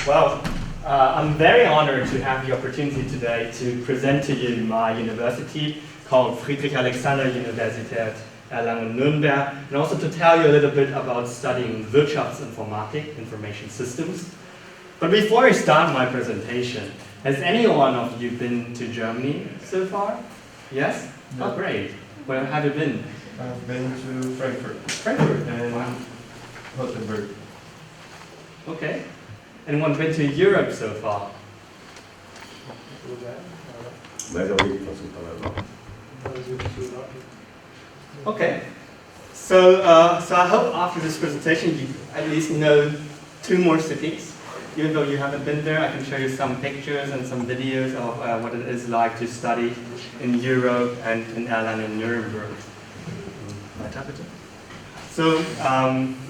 Well, I'm very honored to have the opportunity today to present to you my university called Friedrich-Alexander-Universität Erlangen-Nürnberg, and also to tell you a little bit about studying Wirtschaftsinformatik, information systems. But before I start my presentation, has any one of you been to Germany so far? Yes? No. Oh, great. Where have you been? I've been to Frankfurt. Frankfurt? And Gothenburg. Okay. Anyone been to Europe so far? Okay. So I hope after this presentation you at least know 2 more cities. Even though you haven't been there, I can show you some pictures and some videos of what it is like to study in Europe and in Erlangen and Nuremberg. So,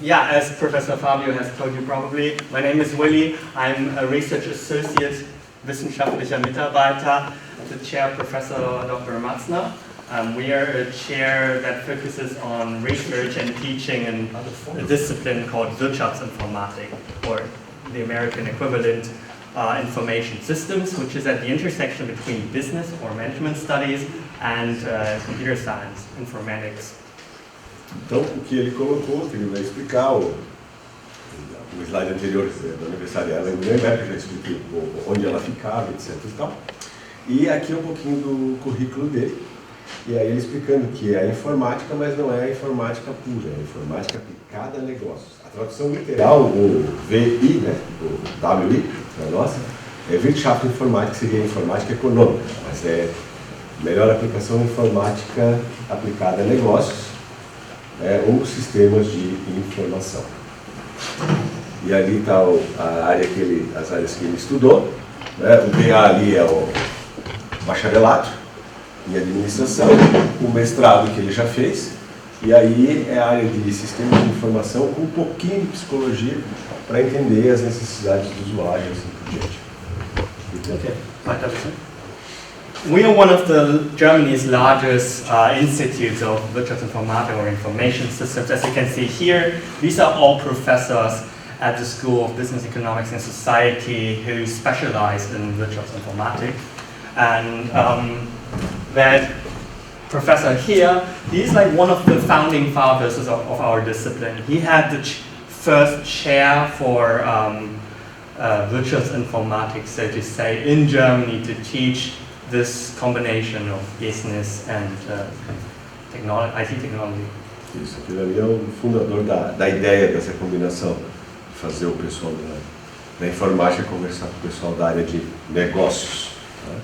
yeah, as Professor Fabio has told you probably, my name is Willy. I'm a research associate, wissenschaftlicher Mitarbeiter at the chair Professor Dr. Matzner. We are a chair that focuses on research and teaching in a discipline called Wirtschaftsinformatik, or the American equivalent, information systems, which is at the intersection between business or management studies and computer science, informatics. Então, o que ele colocou, que ele vai explicar, o slide anterior da Universidade de Erlangen-Nuremberg, eu já expliquei onde ela ficava, etc. E tal. E aqui é um pouquinho do currículo dele. E aí ele explicando que é a informática, mas não é a informática pura, é a informática aplicada a negócios. A tradução literal, o VI, né, o WI, a nossa, é Wirtschaftsinformatik, seria a informática econômica, mas é melhor aplicação informática aplicada a negócios, ou sistemas de informação. E ali está a área as áreas que ele estudou, né? O BA ali é o bacharelato em administração, o mestrado que ele já fez, e aí é a área de sistemas de informação com um pouquinho de psicologia para entender as necessidades do usuário e assim por diante. Okay. We are one of Germany's largest institutes of Wirtschaftsinformatik or information systems. As you can see here, these are all professors at the School of Business, Economics and Society who specialize in Wirtschaftsinformatik. And that professor here, he's like one of the founding fathers of our discipline. He had the first chair for Wirtschaftsinformatik, so to say, in Germany to teach this combination of business and technology, IT technology. Isso, aquele ali é o fundador da ideia dessa combinação, fazer o pessoal da informática conversar com o pessoal da área de negócios. Tá?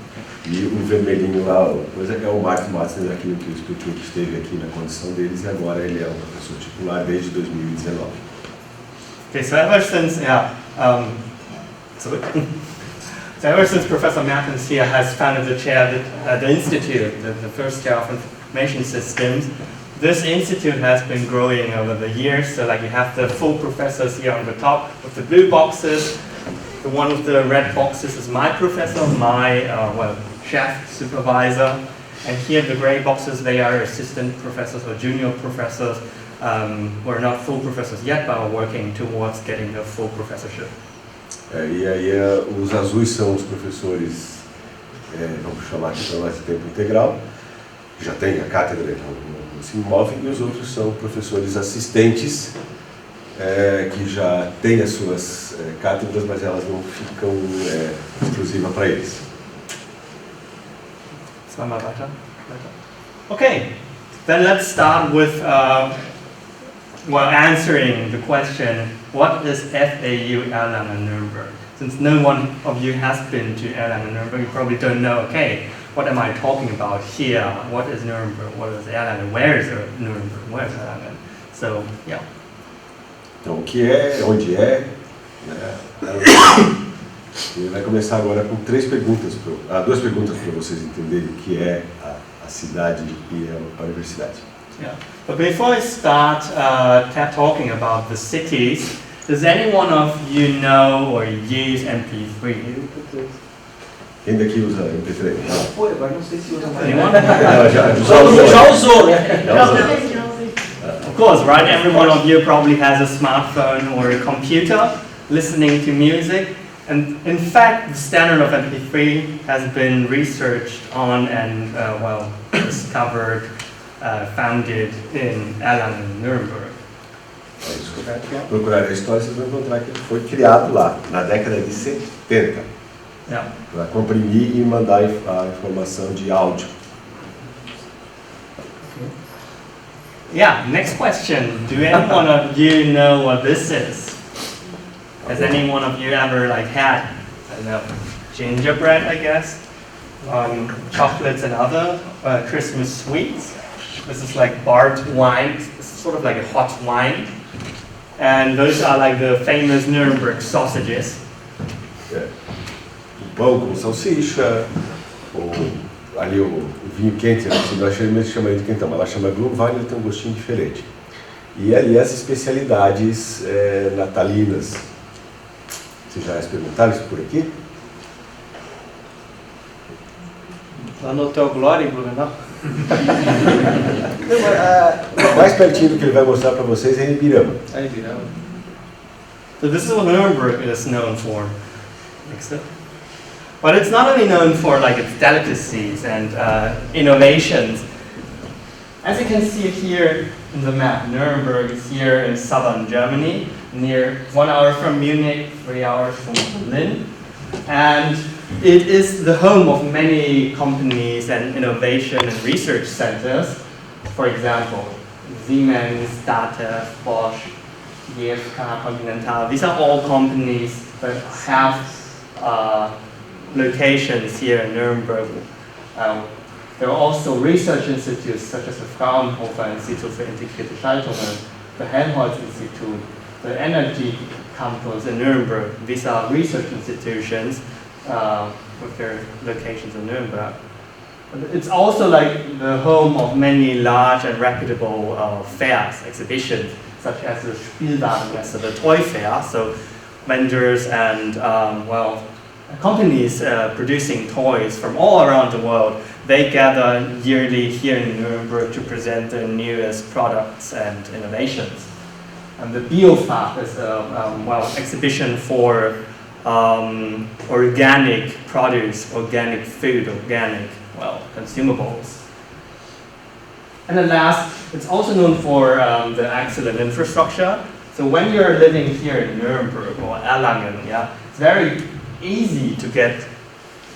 E o vermelhinho lá, coisa é o Mark Matzner, aquilo que eu expliquei, que esteve aqui na condição deles, e agora ele é um professor titular desde 2019. Okay, so ever since, So ever since Professor Mertens here has founded the chair, the institute, the first chair of information systems, this institute has been growing over the years. So like you have the full professors here on the top with the blue boxes. The one with the red boxes is my professor, my chef, supervisor. And here the gray boxes, they are assistant professors or junior professors who are not full professors yet, but are working towards getting the full professorship. E aí os azuis são os professores, vamos chamar aqui para nós de tempo integral, que já tem a cátedra, então não se movem, e os outros são professores assistentes, que já têm as suas cátedras, mas elas não ficam exclusivas para eles. Okay, then let's start with answering the question, what is FAU Erlangen-Nuremberg? Since no one of you has been to Erlangen-Nuremberg, you probably don't know, okay, what am I talking about here? What is Nuremberg? What is Erlangen? Where is Nuremberg? Where is Erlangen? So, yeah. Então, o que é, onde é, Ele vai começar agora com 2 perguntas para vocês entenderem o que é a cidade e a universidade. Yeah. But before I start talking about the cities, does any one of you know or use MP3? Quem daqui usa MP3? Foi, agora não sei se usa mais. Anyone? Já usou, né? Of course, right? Every one of you probably has a smartphone or a computer listening to music. And in fact, the standard of MP3 has been researched on and, discovered, founded in Erlangen, Nuremberg. É isso. Procurar a história, vocês vão encontrar que ele foi criado lá, na década de 70, Yeah. para comprimir e mandar a informação de áudio. Yeah, next question. Do any one of you know what this is? Has any one of you ever had, I don't know, gingerbread, I guess? Chocolates and other Christmas sweets. This is like barred wine, it's sort of like a hot wine. And those are like the famous Nuremberg sausages. O pão com salsicha, ali o vinho quente, nós chamamos de quentão, mas ela chama Glühwein, ele tem um gostinho diferente. E ali as especialidades natalinas. Vocês já experimentaram isso por aqui? Lá no Hotel Glória, em Blumenau. Mais pertinho do que ele vai mostrar para vocês é em Ibirama. Aí virava. So this is what Nuremberg is known for. But it's not only known for like its delicacies and innovations. As you can see here in the map, Nuremberg is here in southern Germany, near 1 hour from Munich, 3 hours from Berlin. And it is the home of many companies and innovation and research centers. For example, Siemens, Data, Bosch, GfK, Continental. These are all companies that have locations here in Nuremberg. There are also research institutes such as the Fraunhofer Institute for Integrierte Schaltungen, the Helmholtz-Institut, the Energy Campus in Nuremberg. These are research institutions with their locations in Nuremberg. But it's also like the home of many large and reputable fairs, exhibitions, such as the Spielwarenmesse, the toy fair. So vendors and companies producing toys from all around the world, they gather yearly here in Nuremberg to present their newest products and innovations. And the Biofach is an exhibition for organic produce, organic food, organic consumables. And then last, it's also known for the excellent infrastructure. So when you're living here in Nuremberg or Erlangen, it's very easy to get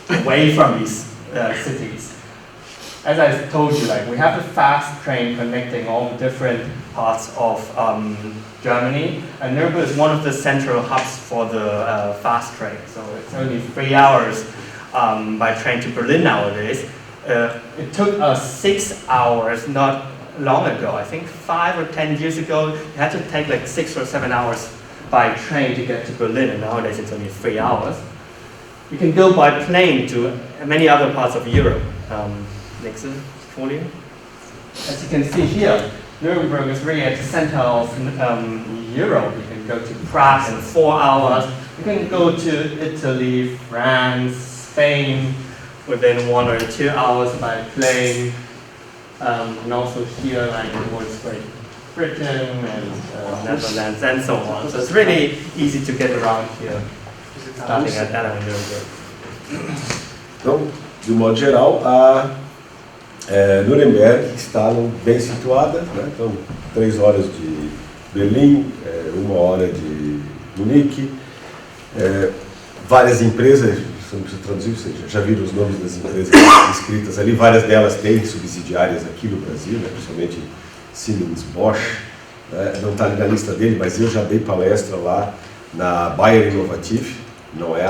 away from these cities. As I told you, we have a fast train connecting all the different parts of Germany, and Nuremberg is one of the central hubs for the fast train. So it's only 3 hours by train to Berlin nowadays. It took us 6 hours not long ago. I think 5 or 10 years ago, you had to take 6 or 7 hours by train to get to Berlin, and nowadays it's only 3 hours. You can go by plane to many other parts of Europe. Next folio. As you can see here, Nuremberg is really at the center of Europe. You can go to Prague in 4 hours. You can go to Italy, France, Spain within 1 or 2 hours by plane. And also here, towards Great Britain and Netherlands and so on. So it's really easy to get around here, starting at Erlangen, Nuremberg. Então, de um modo geral, Nuremberg está bem situada, né? Então 3 horas de Berlim, 1 hora de Munique, várias empresas, você não precisa traduzir, vocês já viram os nomes das empresas escritas ali, várias delas têm subsidiárias aqui no Brasil, né? Principalmente Siemens, Bosch, né? Não está ali na lista dele, mas eu já dei palestra lá na Bayer Innovative, não é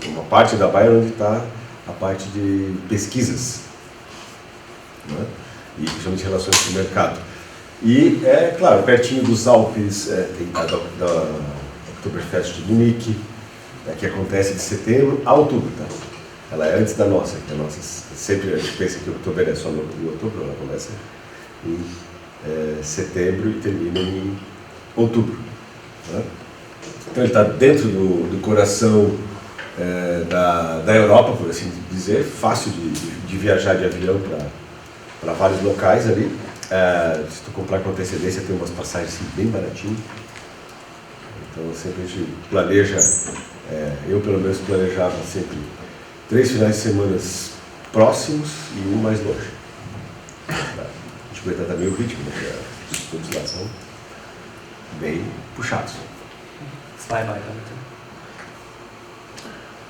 uma parte da Bayer onde está a parte de pesquisas, né? E principalmente relações com o mercado. E, claro, pertinho dos Alpes tem da Oktoberfest de Munique, que acontece de setembro a outubro, tá? Ela é antes da nossa, que a nossa sempre a gente pensa que o outubro é só no outubro, ela começa em setembro e termina em outubro, né? Então ele está dentro do coração da Europa, por assim dizer, fácil de viajar de avião para vários locais ali. Se tu comprar com antecedência, tem umas passagens assim, bem baratinhas. Então sempre a gente planeja, eu pelo menos planejava sempre 3 finais de semana próximos e um mais longe. A gente aguentar também o ritmo, porque os estudos lá são bem puxados.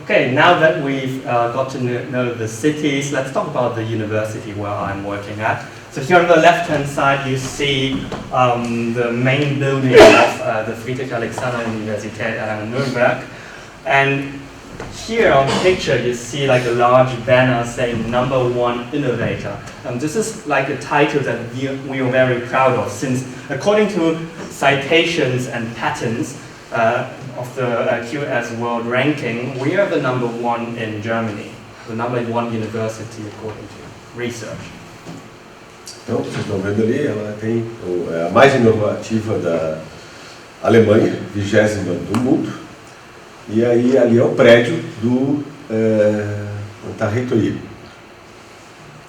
Okay, now that we've got to know the cities, let's talk about the university where I'm working at. So here on the left-hand side, you see the main building of the Friedrich-Alexander-Universität Erlangen-Nuremberg. And here on the picture, you see like a large banner saying #1 Innovator. This is like a title that we are very proud of, since according to citations and patents of the QS World Ranking, we are the #1 in Germany, the #1 university according to research. Então, vocês estão vendo ali, ela tem a mais inovativa da Alemanha, 20ª do mundo. E aí ali é o prédio da reitoria.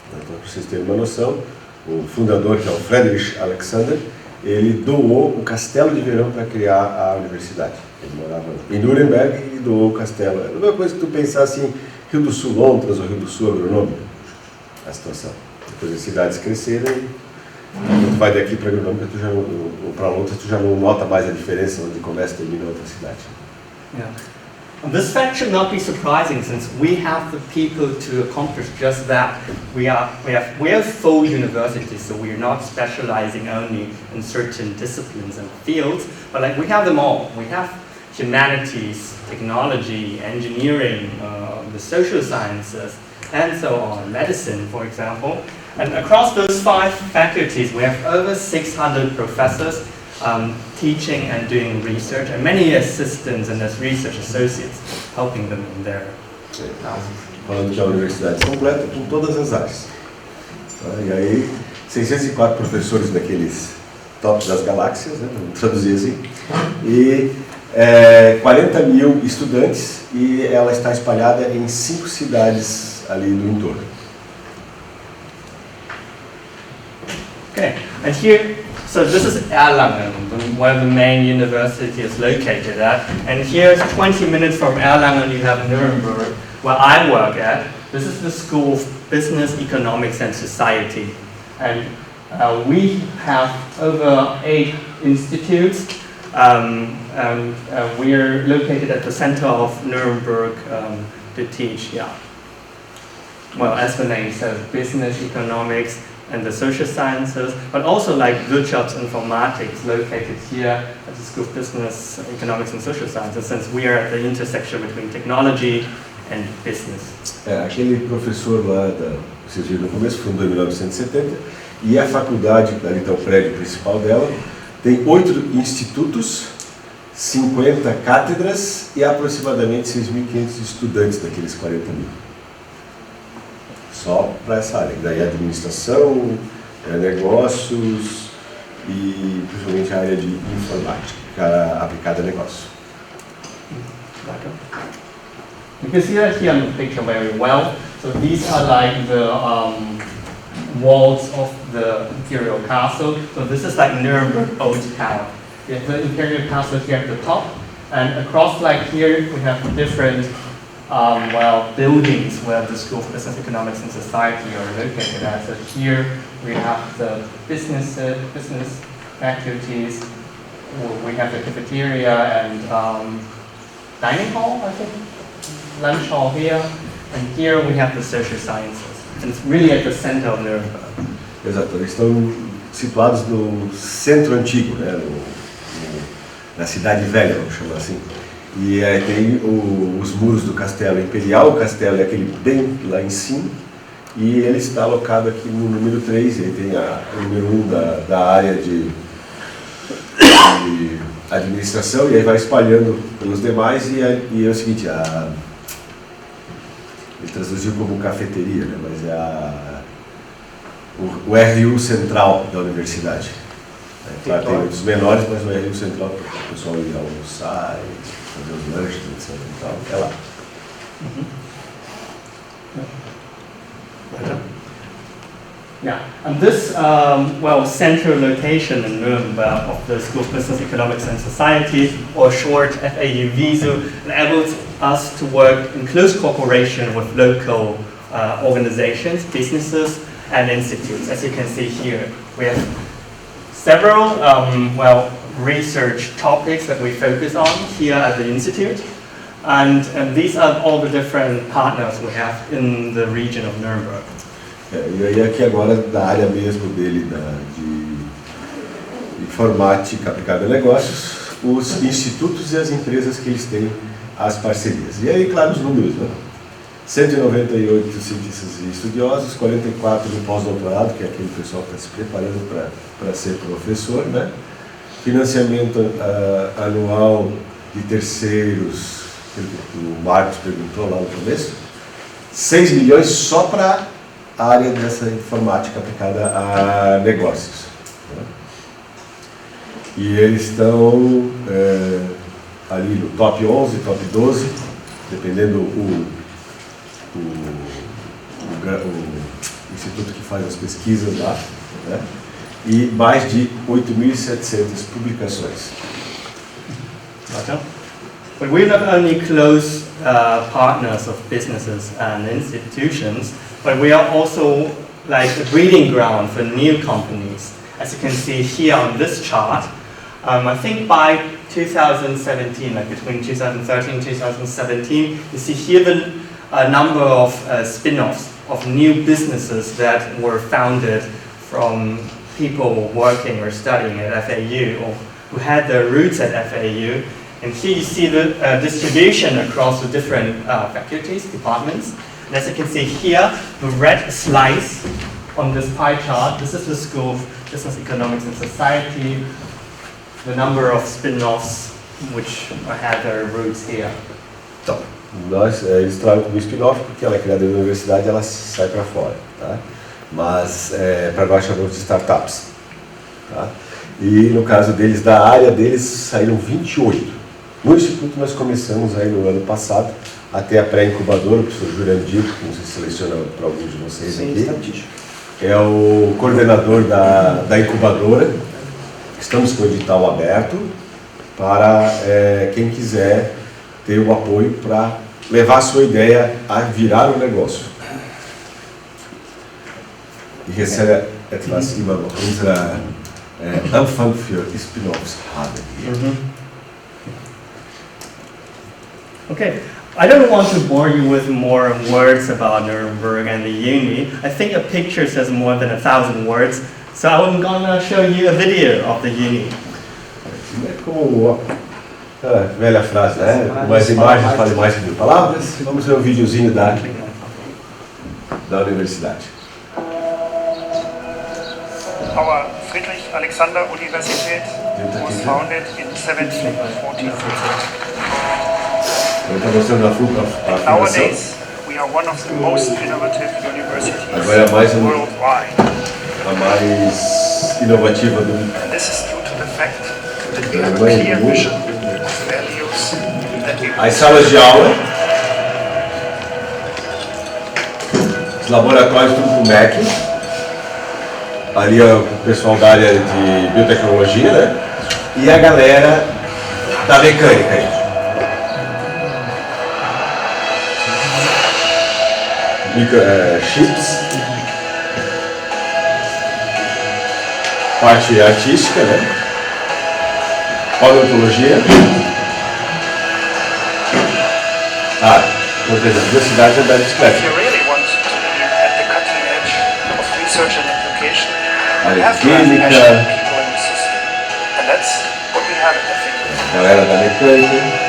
Então, para vocês terem uma noção, o fundador, que é o Friedrich Alexander, ele doou o castelo de verão para criar a universidade. Ele morava em Nuremberg e doou o castelo. É a mesma coisa que tu pensar assim, Rio do Sul Londres ou Rio do Sul Agronômica, a situação. Depois as cidades crescerem, quando tu vai daqui para Agronômica ou para Londres, tu já não nota mais a diferença onde começa e termina outra cidade. Yeah. And this fact should not be surprising, since we have the people to accomplish just that. We are full universities, so we are not specializing only in certain disciplines and fields, but like we have them all. We have humanities, technology, engineering, the social sciences, and so on, medicine, for example. And across those 5 faculties, we have over 600 professors teaching and doing research, and many assistants and as research associates helping them in their houses. Falando que a universidade é completa com todas as áreas. E aí, 604 professores daqueles top das galáxias, né, vamos traduzir assim, e 40 mil estudantes, e ela está espalhada em 5 cidades ali do entorno. Okay, and here, so this is Erlangen, where the main university is located at. And here, 20 minutes from Erlangen, you have Nuremberg, where I work at. This is the School of Business, Economics and Society. And we have over 8 institutes. We are located at the center of Nuremberg to teach, well, as the name says, business, economics, and the social sciences, but also like Wirtschaftsinformatics located here at the School of Business, Economics and Social Sciences, since we are at the intersection between technology and business. Aquele professor lá, vocês viram no começo, fundou em 1970, e a faculdade, ali está o prédio principal dela, tem 8 institutos, 50 cátedras e aproximadamente 6.500 estudantes daqueles 40 mil. Só para essa área, daí administração, negócios e principalmente a área de informática aplicada a negócio. You can see that here on the picture very well. So these are like the walls of the imperial castle. So this is like Nuremberg Old Town. We have the imperial castle here at the top, and across like here we have different buildings where the School of Business, Economics and Society are located at. So here we have the business faculties, we have the cafeteria and dining hall, I think, lunch hall here, and here we have the social sciences. And it's really at the center of Nuremberg. Exato, eles estão situados no centro antigo, né, na cidade velha, vamos chamar assim. E aí tem os muros do castelo imperial, o castelo é aquele bem lá em cima, e ele está alocado aqui no número 3, e aí tem o número 1 da área de administração, e aí vai espalhando pelos demais, e é o seguinte, ele traduziu como cafeteria, né, mas é o RU central da universidade. Claro, tem outros menores, mas o RU central para o pessoal ir almoçar, fazer os lanches, etc. E tal, é lá. Yeah, and this central location in Nuremberg of the School of Business, Economics and Society, or short FAU VISU, enables us to work in close cooperation with local organizations, businesses, and institutes. As you can see here, we have several research topics that we focus on here at the institute, and these are all the different partners we have in the region of Nuremberg. E aí aqui agora da área mesmo dele de informática aplicada a negócios, os institutos e as empresas que eles têm as parcerias. E aí, claro, os números, né? 198 cientistas e estudiosos, 44 no pós-doutorado, que é aquele pessoal que está se preparando para ser professor, né? Financiamento anual de terceiros, que o Marcos perguntou lá no começo, 6 milhões só para a área dessa informática aplicada a negócios. Né? E eles estão ali no top 11, top 12, dependendo o instituto que faz as pesquisas lá, né? E mais de 8.700 publicações. Okay. But we're not only close partners of businesses and institutions, but we are also like a breeding ground for new companies. As you can see here on this chart, I think by 2017, like between 2013 and 2017, you see here the number of spin-offs of new businesses that were founded from people working or studying at FAU or who had their roots at FAU. And here you see the distribution across the different faculties, departments. And as you can see here, the red slice on this pie chart, this is the School of Business, Economics and Society, the number of spin-offs which had their roots here. Então, eles trabalham como spin-off porque ela é criada na universidade e ela sai para fora, tá? Mas para nós chamamos de startups. Tá? E no caso deles, da área deles, saíram 28. No Instituto nós começamos aí no ano passado, até a pré-incubadora, o professor Jurandir, que nos seleciona para alguns de vocês. Sim, aqui. É o coordenador da incubadora. Estamos com o edital aberto para quem quiser ter o apoio para levar a sua ideia a virar um negócio. Ich jetzt etwas über unsere Anfang für Spin-offs haben hier. Okay, I don't want to bore you with more words about Nuremberg and the uni. I think a picture says more than 1,000 words, so I'm gonna show you a video of the uni. É como a velha frase, né? Mais imagens falem mais que mil palavras. Vamos ver um videozinho da universidade. Our Friedrich-Alexander-Universität was founded in 1743. Nowadays, we are one of the most innovative universities worldwide. A mais inovativa do mundo. And this is due to the fact that we have a clear vision of values that we As salas de aula, os laboratórios tudo com MEC. Ali é o pessoal da área de biotecnologia, né? E a galera da mecânica aí. Chips, parte artística, né? Odontologia. Por exemplo, velocidade da bicicleta. If you really want to be at the cutting edge of research and application, you have to have passionate people in the system. And that's what we have at the faculty. Galera da mecânica.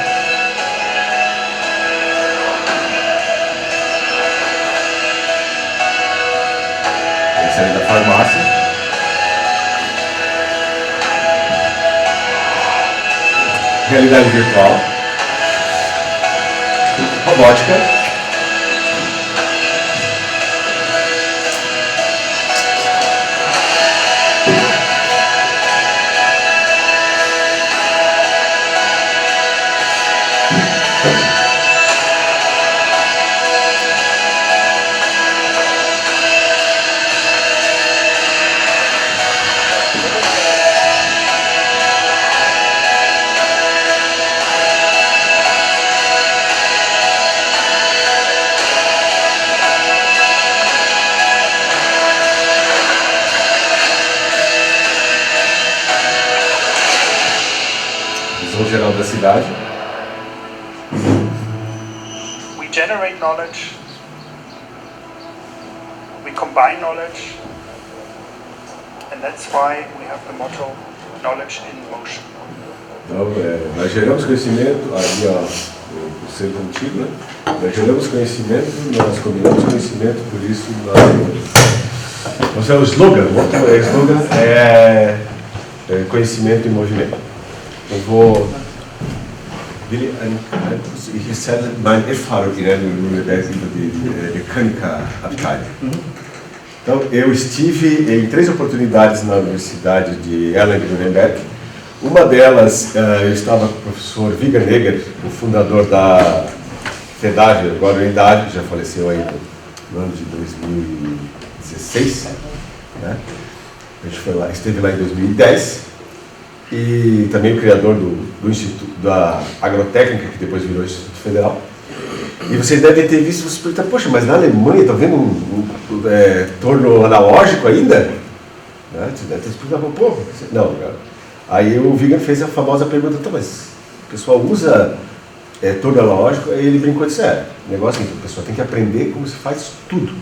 Essa é da farmácia. Realidade virtual. Robótica. organização geral da cidade. We generate knowledge, we combine knowledge, and that's why we have the motto, knowledge in motion. Então, nós geramos conhecimento, ali ó, o centro antigo, né? Nós geramos conhecimento, nós combinamos conhecimento, por isso nós... Então, é o slogan, o slogan é conhecimento em movimento. Eu vou... Willy, ich erzähle meine Erfahrung über die Mechanikerabteilung. Então, eu estive em 3 oportunidades na Universidade de Erlangen-Nuremberg. Uma delas, eu estava com o professor Wiegernegger, o fundador da FEDAG, agora em idade, já faleceu aí no ano de 2016. Né? A gente foi lá, esteve lá em 2010. E também o criador do Instituto da Agrotécnica, que depois virou Instituto Federal. E vocês devem ter visto, você perguntar, poxa, mas na Alemanha está vendo um torno analógico ainda? Né? Você deve ter explicado, pô, não, cara. Aí o Wiegand fez a famosa pergunta, tá, mas o pessoal usa torno analógico? Aí ele brincou e disse, o negócio é que o pessoal tem que aprender como se faz tudo.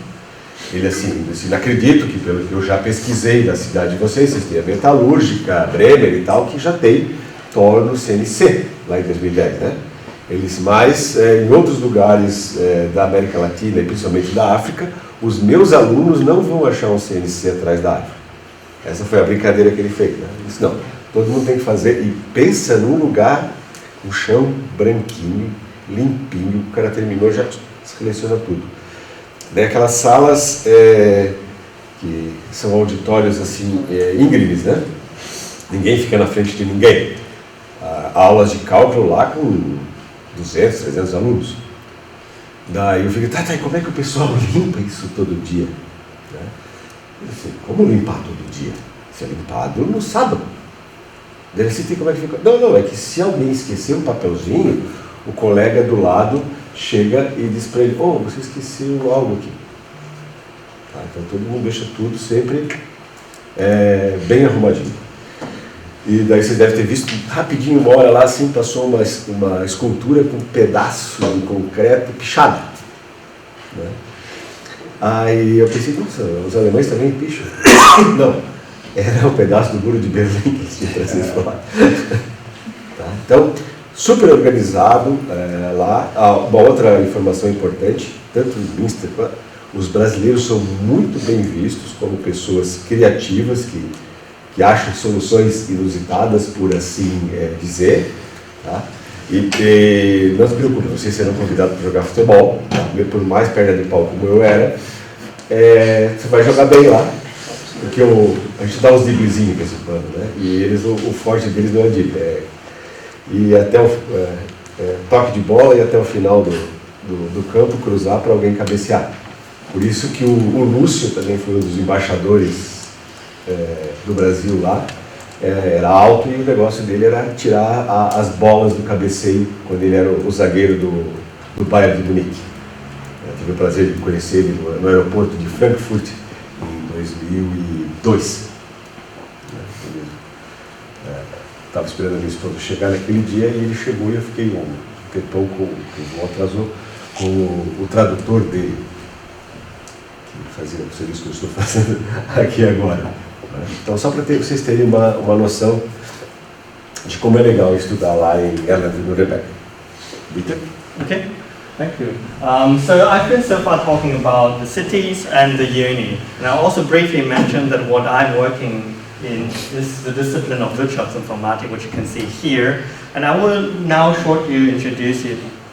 Ele assim, não acredito que, pelo que eu já pesquisei na cidade de vocês têm a Metalúrgica, Bremer e tal, que já tem torno CNC, lá em 2010, né? Eles mais, em outros lugares da América Latina e principalmente da África, os meus alunos não vão achar um CNC atrás da árvore. Essa foi a brincadeira que ele fez, né? Ele disse, não, todo mundo tem que fazer, e pensa num lugar, o chão branquinho, limpinho, o cara terminou, já seleciona tudo. Daí aquelas salas que são auditórios assim, íngremes, né? Ninguém fica na frente de ninguém. Aulas de cálculo lá com 200, 300 alunos. Daí eu fiquei, tá, e como é que o pessoal limpa isso todo dia? Né? Eu disse, como limpar todo dia? Isso é limpado no sábado. Daí assim, como é que fica? Não, é que se alguém esquecer um papelzinho, o colega do lado chega e diz para ele, você esqueceu algo aqui. Tá, então todo mundo deixa tudo sempre bem arrumadinho. E daí você deve ter visto rapidinho, uma hora lá assim, passou uma escultura com um pedaço de concreto pichado. Né? Aí eu pensei, nossa, os alemães também picham? Não, era um pedaço do muro de Berlim que eles tinham trazido lá. Tá, então, super organizado lá. Uma outra informação importante, tanto em Münster, os brasileiros são muito bem vistos como pessoas criativas que acham soluções inusitadas, por assim dizer. Tá? E não se preocupe, vocês serão convidados para jogar futebol, tá? Por mais perna de pau como eu era, você vai jogar bem lá, porque a gente dá uns driblezinhos com esse pano, né? E eles, o forte deles não é drible, e até o toque de bola e até o final do campo cruzar para alguém cabecear. Por isso que o Lúcio também foi um dos embaixadores do Brasil lá, era alto e o negócio dele era tirar as bolas do cabeceio quando ele era o zagueiro do Bayern de Munique. Eu tive o prazer de conhecer ele no aeroporto de Frankfurt em 2002. Estava esperando a minha esposa chegar naquele dia e ele chegou e eu fiquei um tempão o voo atrasou com o tradutor dele, que fazia o serviço que eu estou fazendo aqui agora. Então, só para vocês terem uma noção de como é legal estudar lá em Erlangen-Nuremberg. Bitte? Okay, thank you. So I've been so far talking about the cities and the uni, and I also briefly mentioned that what I'm working in is the discipline of Wirtschaftsinformatik, which you can see here, and I will now shortly introduce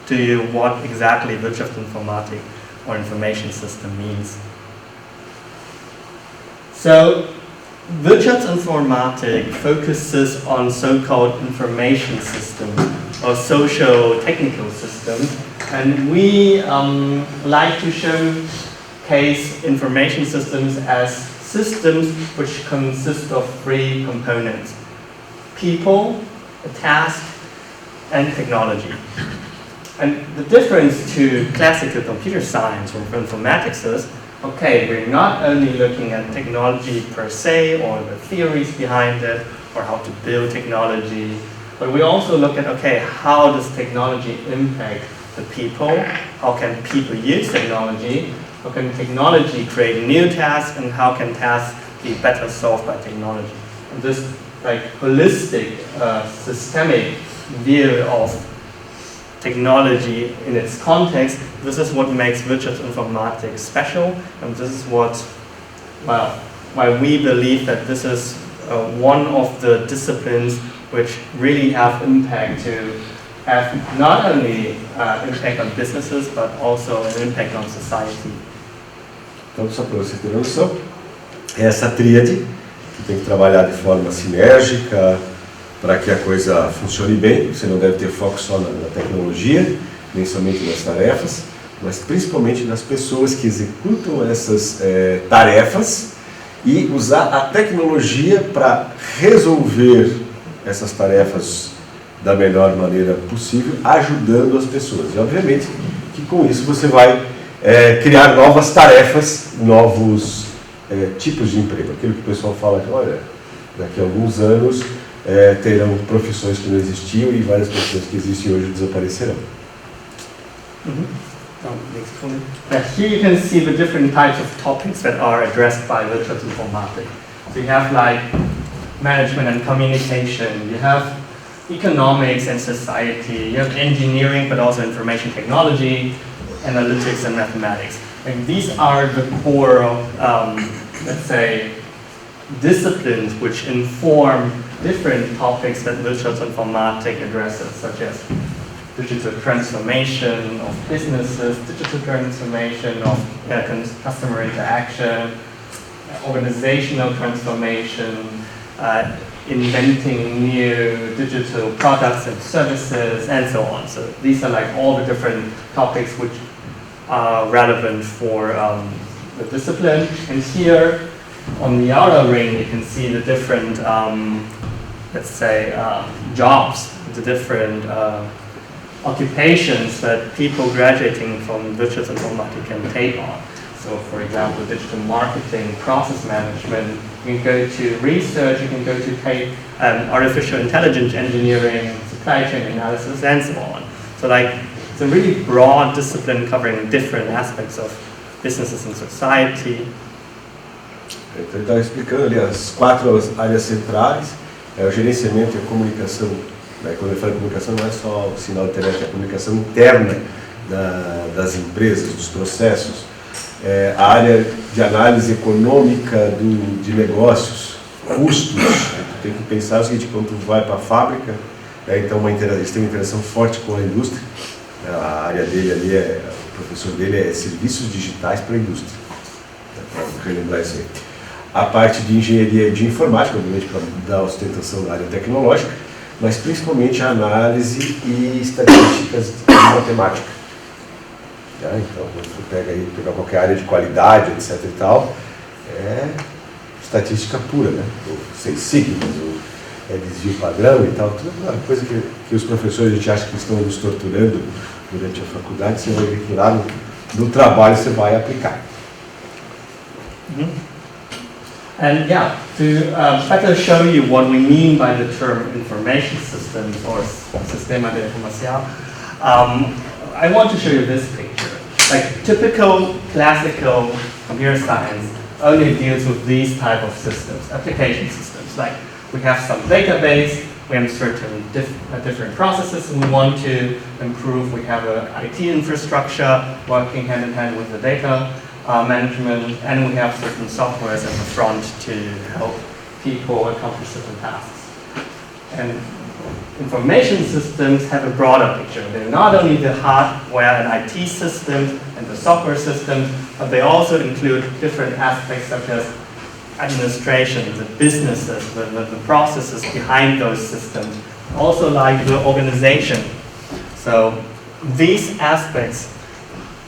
to you what exactly Wirtschaftsinformatik or information system means. So, Wirtschaftsinformatik focuses on so-called information systems or social-technical systems, and we like to showcase information systems as systems which consist of 3 components: people, a task, and technology. And the difference to classical computer science or informatics is, okay, we're not only looking at technology per se or the theories behind it or how to build technology, But we also look at, okay, how does technology impact the people? How can people use technology? How can technology create new tasks, and how can tasks be better solved by technology? And this like holistic, systemic view of technology in its context, this is what makes Wirtschaftsinformatik special, and this is what, well, why we believe that this is one of the disciplines which really have impact to have not only impact on businesses, but also an impact on society. Então, só para vocês terem noção, é essa tríade que tem que trabalhar de forma sinérgica para que a coisa funcione bem. Você não deve ter foco só na tecnologia, nem somente nas tarefas, mas principalmente nas pessoas que executam essas tarefas e usar a tecnologia para resolver essas tarefas da melhor maneira possível, ajudando as pessoas. E obviamente que com isso você vai criar novas tarefas, novos tipos de emprego. Aquilo que o pessoal fala que, olha, daqui a alguns anos terão profissões que não existiam e várias profissões que existem hoje desaparecerão. Here you can see the different types of topics that are addressed by Wirtschaftsinformatik. So you have like management and communication, you have economics and society, you have engineering but also information technology, analytics and mathematics. And these are the core, let's say, disciplines which inform different topics that Wirtschaftsinformatik addresses, such as digital transformation of businesses, digital transformation of customer interaction, organizational transformation, inventing new digital products and services, and so on. So these are like all the different topics which are relevant for the discipline. And here on the outer ring you can see the different, let's say, jobs, the different occupations that people graduating from Wirtschaftsinformatik can take on. So for example, digital marketing, process management, you can go to research, you can go to artificial intelligence engineering, supply chain analysis, and so on. So like, it's a really broad discipline covering different aspects of businesses and society. Então, ele estava explicando ali as 4 áreas centrais, o gerenciamento e a comunicação. Quando ele fala de comunicação, não é só o sinal de internet, é a comunicação interna das empresas, dos processos. A área de análise econômica de negócios, custos. Tem que pensar o seguinte, quando tu vai para a fábrica, então eles têm uma interação forte com a indústria. A área dele ali, o professor dele é serviços digitais para a indústria. Para relembrar isso aí. A parte de engenharia e de informática, obviamente para dar ostentação na área tecnológica, mas principalmente a análise e estatísticas de matemática. Então, quando você pegar qualquer área de qualidade, etc e tal, é estatística pura, né? O 6 sigmas, o desvio padrão e tal, tudo uma coisa que os professores a gente acha que estão nos torturando durante a faculdade, você vai ver que lá no trabalho você vai aplicar. And yeah, to better show you what we mean by the term information systems or sistema de información, I want to show you this picture. Like typical classical computer science only deals with these type of systems, application systems. Like we have some database, we have certain different processes we want to improve. We have an IT infrastructure working hand in hand with the data management, and we have certain softwares at the front to help people accomplish certain tasks. And information systems have a broader picture. They're not only the hardware and IT systems and the software systems, but they also include different aspects such as administration, the businesses, the processes behind those systems, also like the organization. So these aspects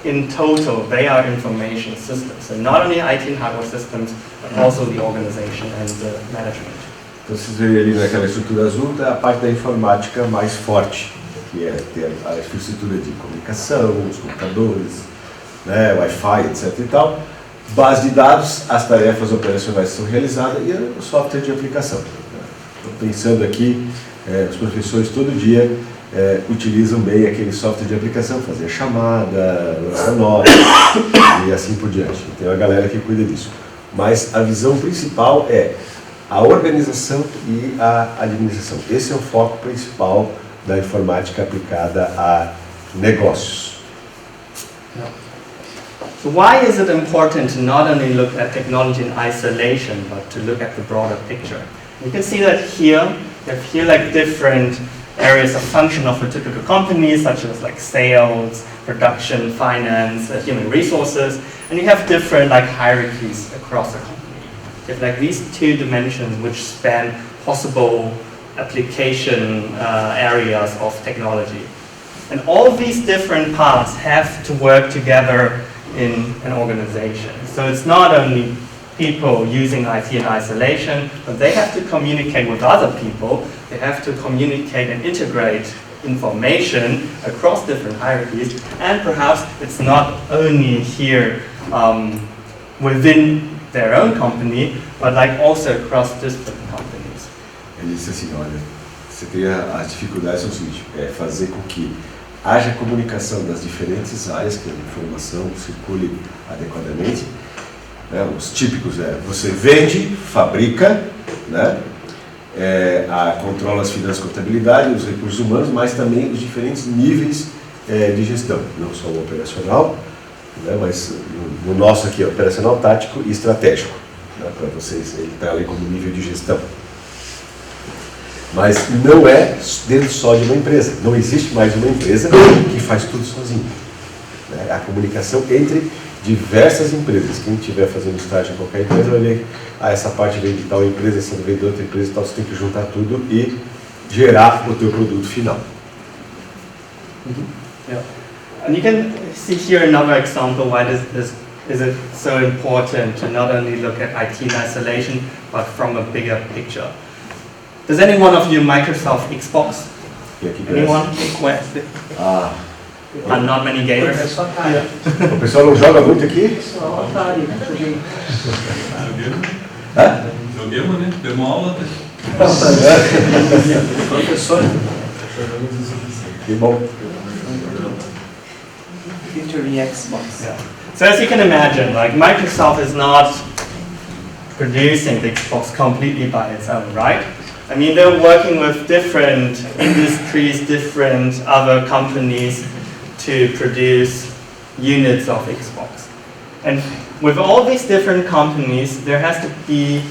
in total, they are information systems. So not only IT and hardware systems, but also the organization and the management. Então, vocês veem ali naquela estrutura azul, a parte da informática mais forte, que é ter a infraestrutura de comunicação, os computadores, né, Wi-Fi, etc. e tal. Base de dados, as tarefas operacionais são realizadas e o software de aplicação. Estou pensando aqui os professores todo dia utilizam bem aquele software de aplicação, fazer chamada, lançar nota e assim por diante. Tem uma galera que cuida disso. Mas a visão principal é a organização e a administração. Esse é o foco principal da informática aplicada a negócios. So why is it important to not only look at technology in isolation, but to look at the broader picture? You can see that here, you have here like different areas of function of a typical company, such as like sales, production, finance, human resources, and you have different like hierarchies across a company. You have like these two dimensions which span possible application areas of technology. And all of these different parts have to work together in an organization. So it's not only people using IT in isolation, but they have to communicate with other people. They have to communicate and integrate information across different hierarchies. And perhaps it's not only here within their own company, but like also across different companies. Ele disse assim, olha, você tem as dificuldades são o seguinte, é fazer com que haja comunicação das diferentes áreas, que a informação circule adequadamente. Né? Os típicos você vende, fabrica, né? Controla as finanças, contabilidade, os recursos humanos, mas também os diferentes níveis de gestão, não só o operacional, né? Mas no nosso aqui é operacional, tático e estratégico, né? Para vocês, ele está ali como nível de gestão. Mas não é dentro só de uma empresa. Não existe mais uma empresa que faz tudo sozinho. A comunicação entre diversas empresas. Quem estiver fazendo estágio em qualquer empresa vai ver que essa parte vem de tal empresa, essa vem de outra empresa e tal. Você tem que juntar tudo e gerar o teu produto final. Yeah. And you can see here another example why is it so important to not only look at IT in isolation, but from a bigger picture. Does any one of you Microsoft Xbox? Anyone? And not many gamers? O pessoal não joga muito aqui? Joguemos, né? Demos aula. Professor. Que bom. Featuring Xbox. Yeah. So as you can imagine, like Microsoft is not producing the Xbox completely by its own, right? I mean, they're working with different industries, different other companies to produce units of Xbox. And with all these different companies, there has to be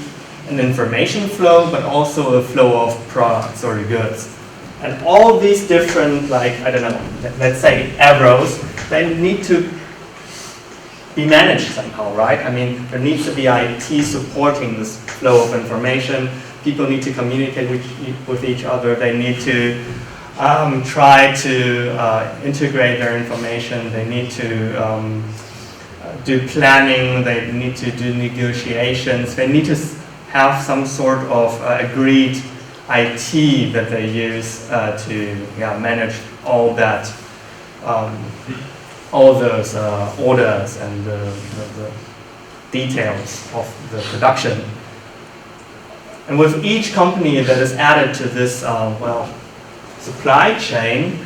an information flow, but also a flow of products or goods. And all these different, like, I don't know, let's say arrows, they need to be managed somehow, right? I mean, there needs to be IT supporting this flow of information. People need to communicate with each other. They need to try to integrate their information. They need to do planning. They need to do negotiations. They need to have some sort of agreed IT that they use to manage all that, all those orders and the details of the production. And with each company that is added to this, supply chain,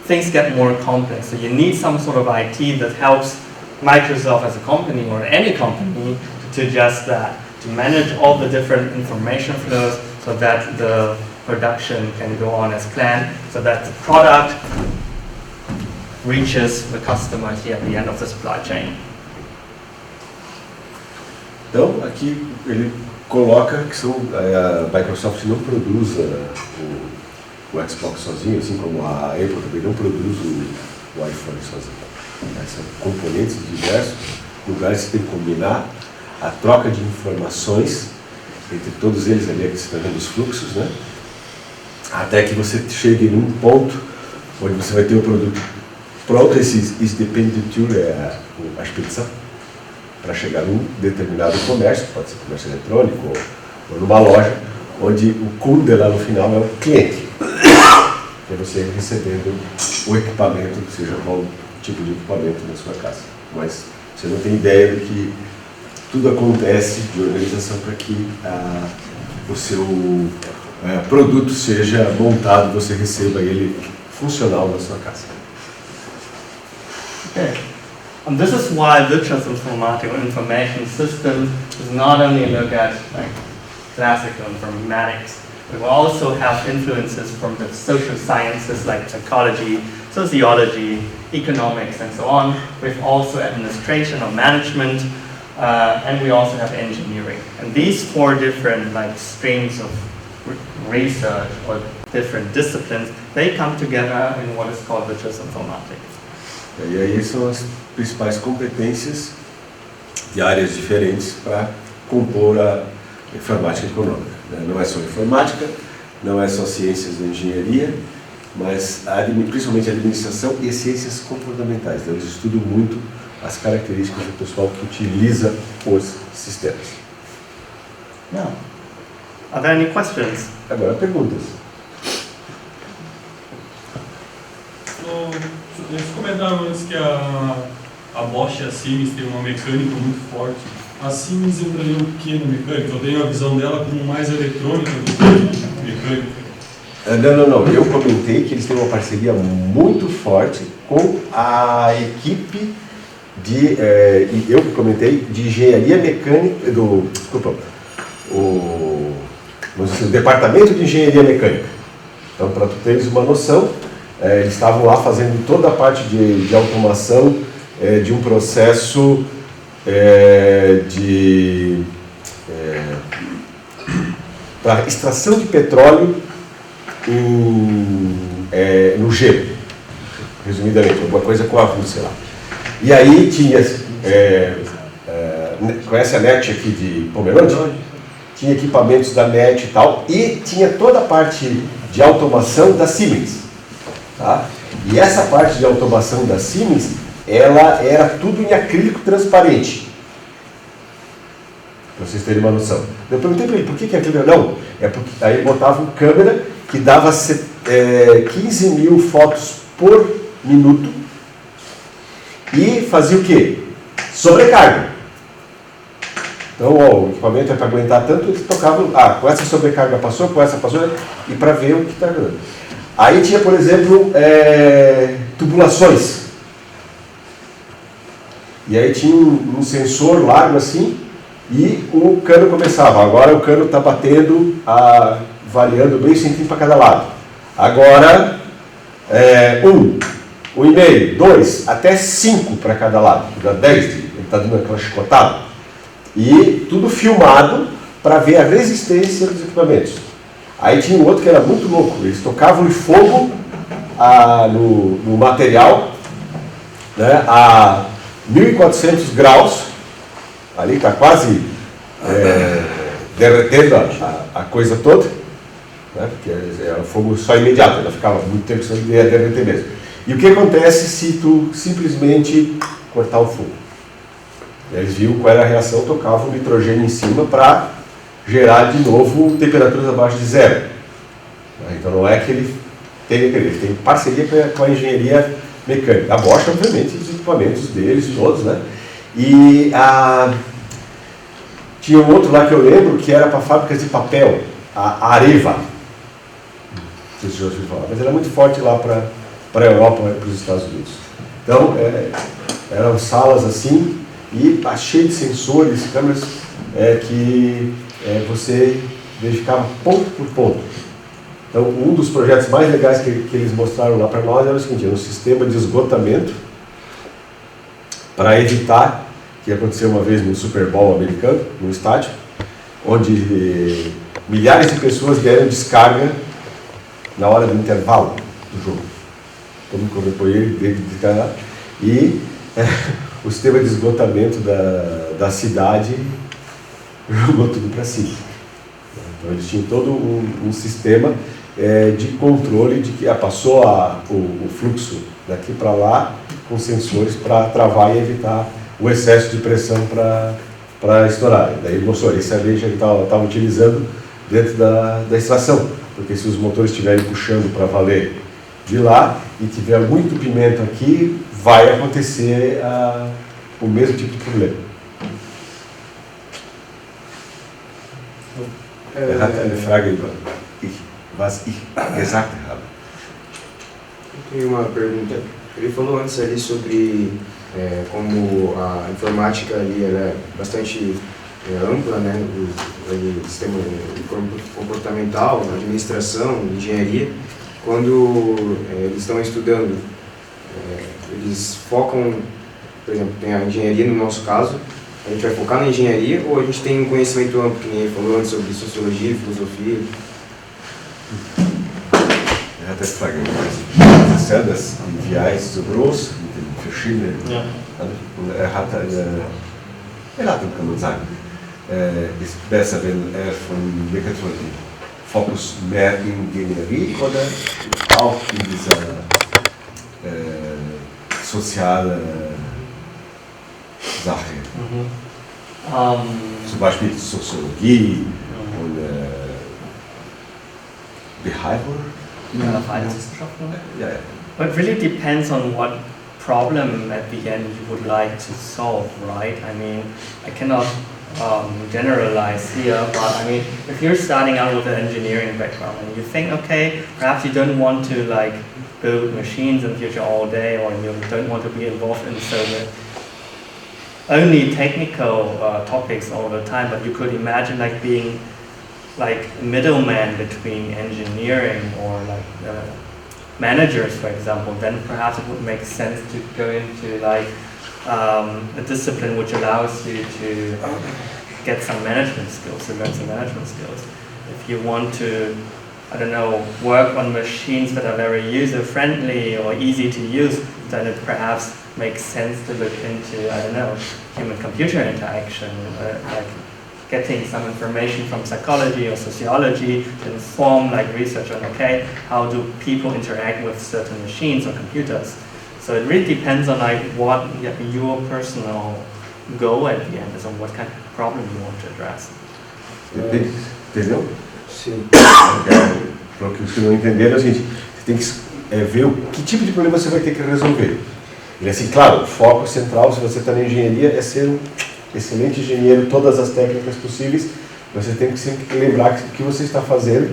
things get more complex. So you need some sort of IT that helps Microsoft as a company or any company to just that, to manage all the different information flows so that the production can go on as planned, so that the product reaches the customer here at the end of the supply chain. Então, aqui ele coloca que a Microsoft não produz o Xbox sozinho, assim como a Apple também não produz o iPhone sozinho. São componentes de diversos lugares que tem que combinar a troca de informações entre todos eles ali, que você está vendo os fluxos, né? Até que você chegue num ponto onde você vai ter o produto pronto. Esse Dependentur é a expedição para chegar num determinado comércio, pode ser comércio eletrônico ou numa loja, onde o kunde lá no final é o cliente. É você recebendo o equipamento, seja qual tipo de equipamento na sua casa. Mas você não tem ideia de que tudo acontece de organização para que o seu produto seja montado, você receba ele funcional na sua casa. Okay. And this is why Wirtschaftsinformatik or information systems does not only look at like classical informatics, but we also have influences from the social sciences like psychology, sociology, economics, and so on, with also administration or management, and we also have engineering. And these four different like streams of research or different disciplines, they come together in what is called Wirtschaftsinformatik. E aí são as principais competências de áreas diferentes para compor a informática econômica. Não é só informática, não é só ciências da engenharia, mas principalmente administração e ciências comportamentais. Então, eles estudam muito as características do pessoal que utiliza os sistemas. Now, are there any questions? Agora, perguntas. Eles comentaram antes que a Bosch e a Siemens têm uma mecânica muito forte. A Siemens entraria o que na mecânica? Eu tenho a visão dela como mais eletrônica do que mecânica. Não. Eu comentei que eles têm uma parceria muito forte com a equipe de... eu comentei de engenharia mecânica... o departamento de engenharia mecânica. Então, para tu teres uma noção... eles estavam lá fazendo toda a parte de automação de um processo para extração de petróleo no gelo, resumidamente, alguma coisa com a Rússia lá. E aí tinha, conhece a NET aqui de Pomerode? Tinha equipamentos da NET e tal, e tinha toda a parte de automação da Siemens. Tá? E essa parte de automação da Siemens, ela era tudo em acrílico transparente. Para vocês terem uma noção. Eu perguntei para ele, por que aquilo não? É porque aí botavam câmera que dava 15 mil fotos por minuto e fazia o quê? Sobrecarga. Então, o equipamento é para aguentar tanto, eles tocavam, com essa sobrecarga passou, com essa passou, e para ver o que está dando. Aí tinha, por exemplo, tubulações. E aí tinha um sensor largo assim, e o cano começava. Agora o cano está batendo, variando bem centímetro para cada lado. Agora, 1,5, 2, até 5 para cada lado. Dá 10, ele está dando aquela chicotada. E tudo filmado para ver a resistência dos equipamentos. Aí tinha um outro que era muito louco, eles tocavam em fogo no material, né, a 1400 graus, ali está quase derretendo a coisa toda, né, porque era fogo só imediato, ela ficava muito tempo sem derreter mesmo. E o que acontece se tu simplesmente cortar o fogo? Eles viam qual era a reação, tocavam nitrogênio em cima para gerar de novo temperaturas abaixo de zero. Então não é que ele tem parceria com a engenharia mecânica. A Bosch, obviamente, os equipamentos deles todos, né? E tinha um outro lá que eu lembro que era para fábricas de papel, a Areva. Não sei se já ouviu falar, mas era muito forte lá para a Europa e para os Estados Unidos. Então, eram salas assim, e cheio de sensores, câmeras que você verificava ponto por ponto. Então, um dos projetos mais legais que eles mostraram lá para nós era o seguinte: era um sistema de esgotamento para evitar, que aconteceu uma vez no Super Bowl americano, no estádio, onde milhares de pessoas deram descarga na hora do intervalo do jogo. Todo mundo correu por ele, teve que descarregar, e o sistema de esgotamento da cidade jogou tudo para cima. Então eles tinham todo um sistema de controle de que passou o fluxo daqui para lá com sensores para travar e evitar o excesso de pressão para estourar. Daí ele mostrou, esse ali já estava utilizando dentro da extração, porque se os motores estiverem puxando para valer de lá e tiver muito pimento aqui, vai acontecer o mesmo tipo de problema. was ich gesagt habe. Eu tenho uma pergunta. Ele falou antes ali sobre como a informática ali ela é bastante ampla, né? O sistema comportamental, administração, engenharia. Quando eles estão estudando, eles focam, por exemplo, tem a engenharia no nosso caso, a gente vai focar na engenharia ou a gente tem um conhecimento amplo, que nem ele falou antes, sobre sociologia, filosofia? Er hat jetzt Fragen. Das ist ja das MVI ist so groß mit den verschiedenen. Ja. Und er hat eine Beratung, kann man sagen. Ist besser, wenn er von wirklich von dem Fokus mehr in Engenharia oder auch in dieser soziale Sache. Zum Beispiel Soziologie und Behavior. Ja, Verhaltenswissenschaften. Ja, ja. But it really depends on what problem at the end you would like to solve, right? I mean, I cannot generalize here, but I mean, if you're starting out with an engineering background and you think, okay, perhaps you don't want to like build machines in the future all day, or you don't want to be involved in only technical topics all the time, but you could imagine like being like a middleman between engineering or like managers, for example, then perhaps it would make sense to go into like a discipline which allows you to get some management skills, to learn some management skills. If you want to, I don't know, work on machines that are very user-friendly or easy to use, then it perhaps makes sense to look into, I don't know, human-computer interaction, like getting some information from psychology or sociology to inform like research on, okay, how do people interact with certain machines or computers. So it really depends on like what your personal goal at the end is, on what kind of problem you want to address. Entendeu? Sim. Para o que os que não entenderam é o seguinte, você tem que ver que tipo de problema você vai ter que resolver. E assim, claro, o foco central, se você está na engenharia, é ser um excelente engenheiro, todas as técnicas possíveis. Você tem que sempre lembrar que o que você está fazendo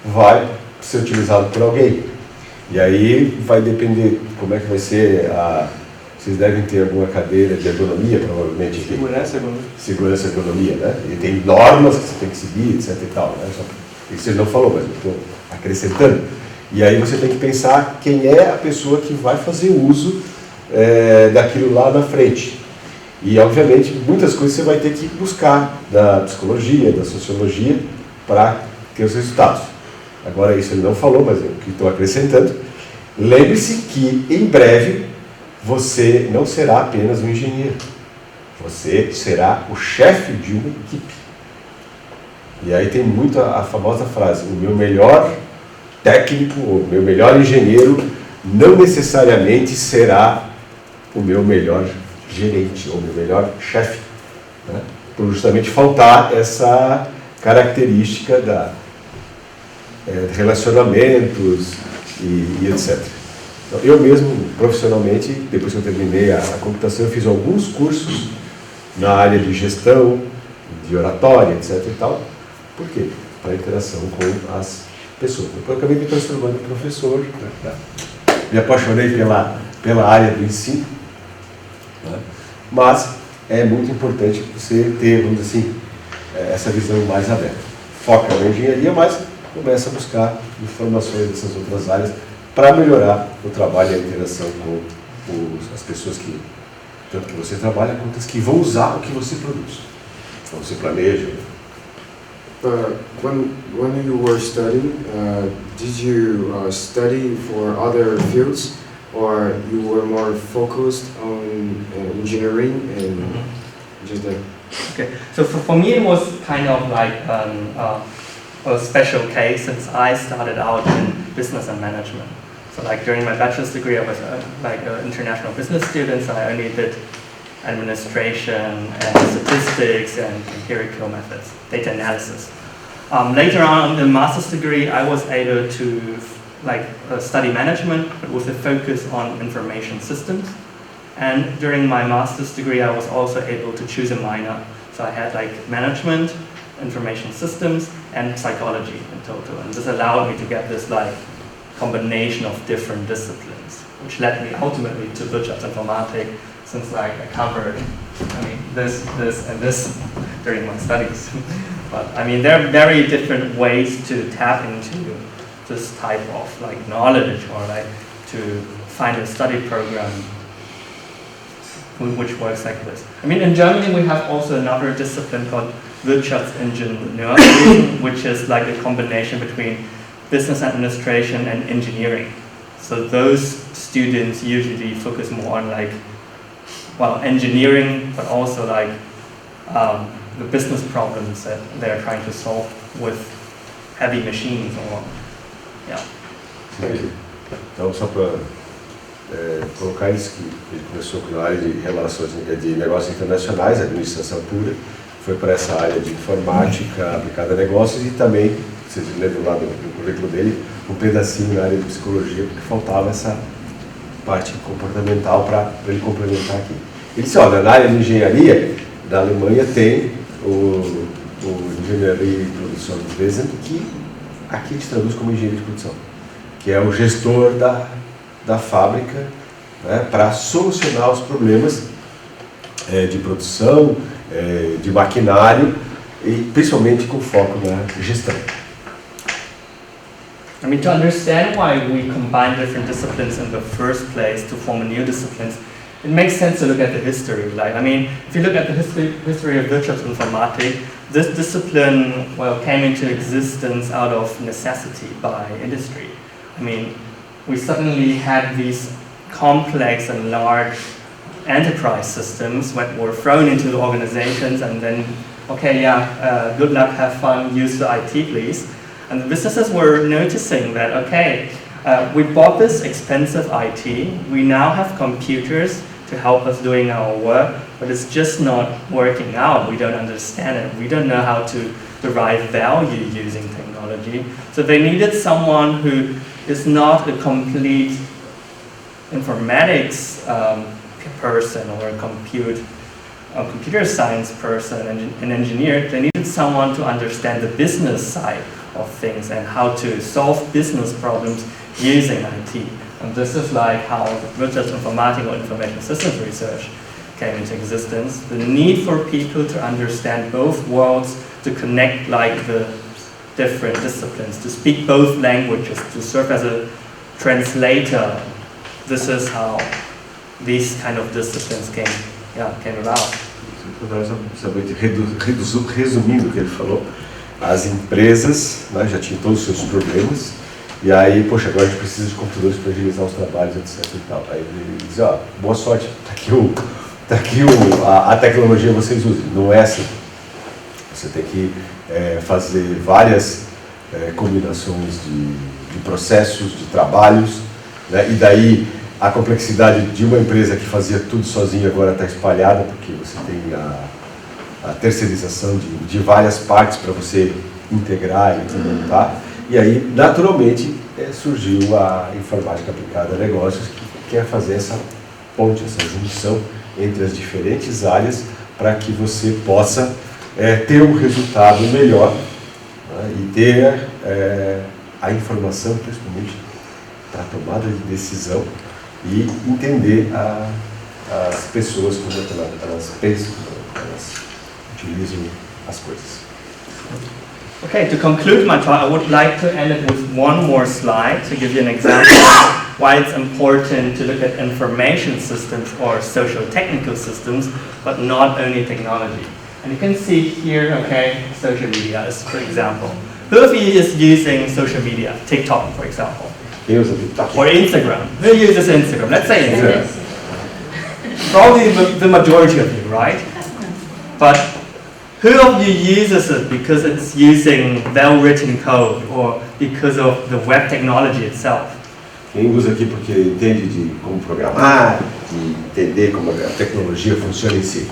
vai ser utilizado por alguém. E aí vai depender como é que vai ser vocês devem ter alguma cadeira de ergonomia, provavelmente. Segurança e ergonomia, né? E tem normas que você tem que seguir, etc e tal, né? Isso ele não falou, mas eu estou acrescentando. E aí você tem que pensar quem é a pessoa que vai fazer uso daquilo lá na frente. E, obviamente, muitas coisas você vai ter que buscar da psicologia, da sociologia, para ter os resultados. Agora, isso ele não falou, mas eu que estou acrescentando. Lembre-se que, em breve, você não será apenas um engenheiro. Você será o chefe de uma equipe. E aí tem muito a famosa frase, o meu melhor técnico, o meu melhor engenheiro, não necessariamente será o meu melhor gerente, ou o meu melhor chefe. Né? Por justamente faltar essa característica de relacionamentos e etc. Então, eu mesmo, profissionalmente, depois que eu terminei a computação, eu fiz alguns cursos na área de gestão, de oratória, etc. e tal. Por quê? Para a interação com as pessoas. Depois eu acabei me transformando em professor. Né? Me apaixonei pela área do ensino. Né? Mas é muito importante você ter, vamos dizer assim, essa visão mais aberta. Foca na engenharia, mas começa a buscar informações dessas outras áreas para melhorar o trabalho e a interação com as pessoas que, tanto que você trabalha, quanto as que vão usar o que você produz. Então você planeja. When you were studying, did you study for other fields, or you were more focused on engineering and just that? Okay, so for me it was kind of like a special case, since I started out in business and management. So like during my bachelor's degree I was like an international business student, so I only did administration and statistics and empirical methods, data analysis. Later on in the master's degree I was able to study management, but with a focus on information systems. And during my master's degree I was also able to choose a minor. So I had like management, information systems, and psychology in total. And this allowed me to get this like combination of different disciplines, which led me ultimately to Wirtschaftsinformatik, since like I covered, I mean, this, and this during my studies. But I mean, there are very different ways to tap into this type of like knowledge, or like to find a study program which works like this. I mean, in Germany we have also another discipline called Wirtschaftsingenieurwesen, which is like a combination between business administration and engineering. So those students usually focus more on like, well, engineering, but also like the business problems that they're trying to solve with heavy machines or, yeah. Então, só para colocar isso, que ele começou na área de relações de negócios internacionais, administração pura, foi para essa área de informática aplicada a negócios e também, vocês lembram lá do currículo dele, um pedacinho na área de psicologia, porque faltava essa parte comportamental para ele complementar aqui. Ele disse, olha, na área de engenharia, da Alemanha tem o Engenharia e Produção do Wesen, que aqui a gente traduz como engenheiro de produção, que é o gestor da fábrica, né, para solucionar os problemas de produção, de maquinário e principalmente com foco na gestão. I mean, to understand why we combine different disciplines in the first place to form a new discipline, it makes sense to look at the history. Like, I mean, if you look at the history of Wirtschaftsinformatik, this discipline, well, came into existence out of necessity by industry. I mean, we suddenly had these complex and large enterprise systems that were thrown into the organizations, and then, okay, yeah, good luck, have fun, use the IT, please. And the businesses were noticing that, okay, we bought this expensive IT, we now have computers to help us doing our work, but it's just not working out. We don't understand it. We don't know how to derive value using technology. So they needed someone who is not a complete informatics person or a computer science person, an engineer. They needed someone to understand the business side of things and how to solve business problems using IT. And this is like how Wirtschaftsinformatik or information systems research came into existence. The need for people to understand both worlds, to connect like the different disciplines, to speak both languages, to serve as a translator. This is how these kind of disciplines came about. Resumindo o que ele falou, as empresas, né, já tinham todos os seus problemas, e aí, poxa, agora a gente precisa de computadores para agilizar os trabalhos, etc. E tal. Aí ele diz, ó, boa sorte, tá aqui a tecnologia vocês usam. Não é assim. Você tem que fazer várias combinações de processos, de trabalhos, né? E daí a complexidade de uma empresa que fazia tudo sozinha agora está espalhada, porque você tem a terceirização de várias partes para você integrar e montar. E aí, naturalmente, surgiu a informática aplicada a negócios, que quer fazer essa ponte, essa junção entre as diferentes áreas para que você possa ter um resultado melhor, né, e ter a informação, principalmente, para a tomada de decisão e entender as pessoas como elas pensam, como elas utilizam as coisas. Okay, to conclude my talk, I would like to end it with one more slide to give you an example of why it's important to look at information systems or social technical systems, but not only technology. And you can see here, okay, social media is, for example. Who of you is using social media? TikTok, for example. Or Instagram. Who uses Instagram? Let's say Instagram. Probably the majority of you, right? But who of you uses it because it's using well-written code or because of the web technology itself? Quem usa aqui porque entende de como programar, de entender como a tecnologia funciona em si?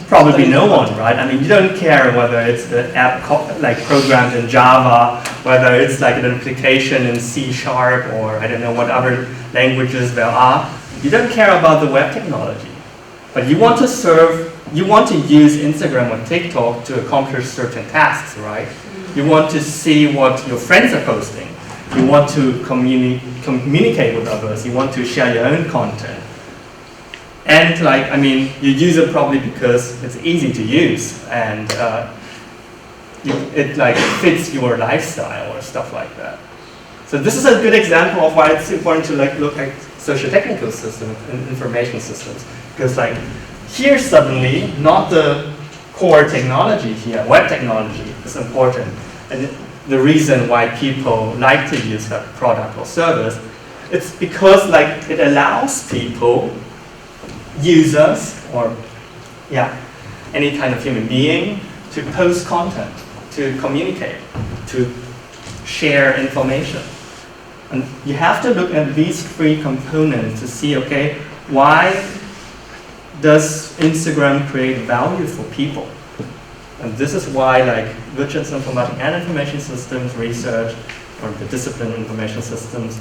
Probably no one, right? I mean, you don't care whether it's the app like programmed in Java, whether it's like an application in C# or I don't know what other languages there are. You don't care about the web technology, but you want to use Instagram or TikTok to accomplish certain tasks, right? you want to see what your friends are posting. You want to communicate with others. You want to share your own content. And like, I mean, you use it probably because it's easy to use and it like fits your lifestyle or stuff like that. So this is a good example of why it's important to like look at socio-technical systems and information systems. Because like here suddenly, not the core technology here, web technology is important. And the reason why people like to use that product or service, it's because like it allows people, users, or yeah, any kind of human being to post content, to communicate, to share information. And you have to look at these three components to see, okay, why does Instagram create value for people? And this is why like Wirtschafts- Informatik and Information Systems research, or the discipline Information Systems,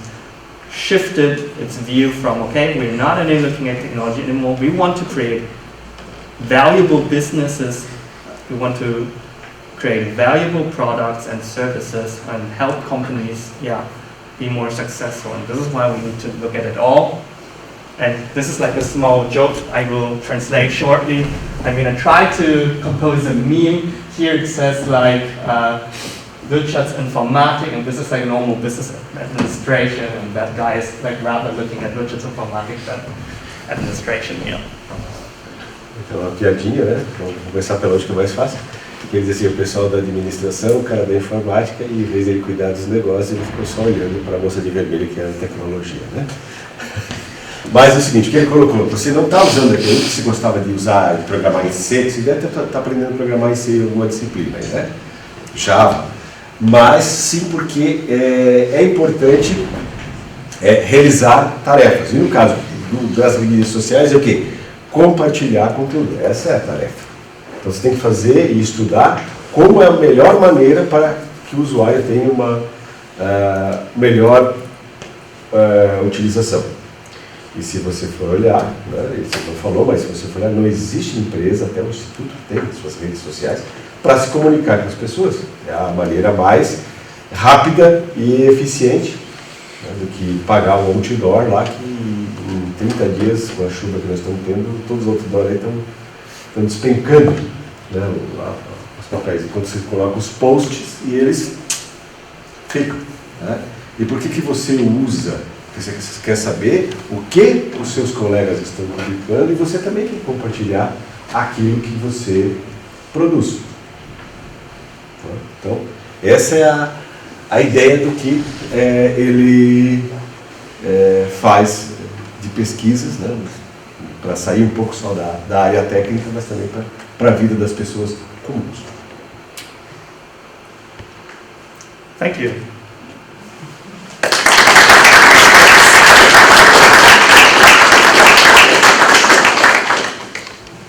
shifted its view from, okay, we're not only looking at technology anymore, we want to create valuable businesses, we want to create valuable products and services and help companies, yeah, be more successful. And this is why we need to look at it all. And this is like a small joke I will translate shortly. I mean, I tried to compose a meme. Here it says like Wirtschafts- Informatik, and this is like normal business administration, and that guy is like rather looking at Wirtschafts- Informatik than administration here. Então, uma piadinha, né? Vamos começar pela lógica mais fácil. Quer dizer assim, o pessoal da administração, o cara da informática, e em vez de ele cuidar dos negócios, ele ficou só olhando para a moça de vermelho que era a tecnologia, né? Mas é o seguinte, o que ele colocou, você não está usando aquilo que você gostava de usar, de programar em C, você deve estar aprendendo a programar em C em alguma disciplina, né? Java. Mas sim porque é importante realizar tarefas. E no caso das mídias sociais é o quê? Compartilhar conteúdo. Essa é a tarefa. Então você tem que fazer e estudar como é a melhor maneira para que o usuário tenha uma melhor utilização. E se você for olhar, né, você não falou, mas se você for olhar, não existe empresa, até o Instituto tem suas redes sociais, para se comunicar com as pessoas. É a maneira mais rápida e eficiente, né, do que pagar um outdoor lá que em 30 dias, com a chuva que nós estamos tendo, todos os outdoors aí estão despencando, né, os papéis. Enquanto você coloca os posts e eles ficam. Né? E por que você usa? Porque você quer saber o que os seus colegas estão publicando e você também quer compartilhar aquilo que você produz. Então, essa é a ideia do que ele faz de pesquisas, né, para sair um pouco só da área técnica, mas também para a vida das pessoas comuns. Thank you.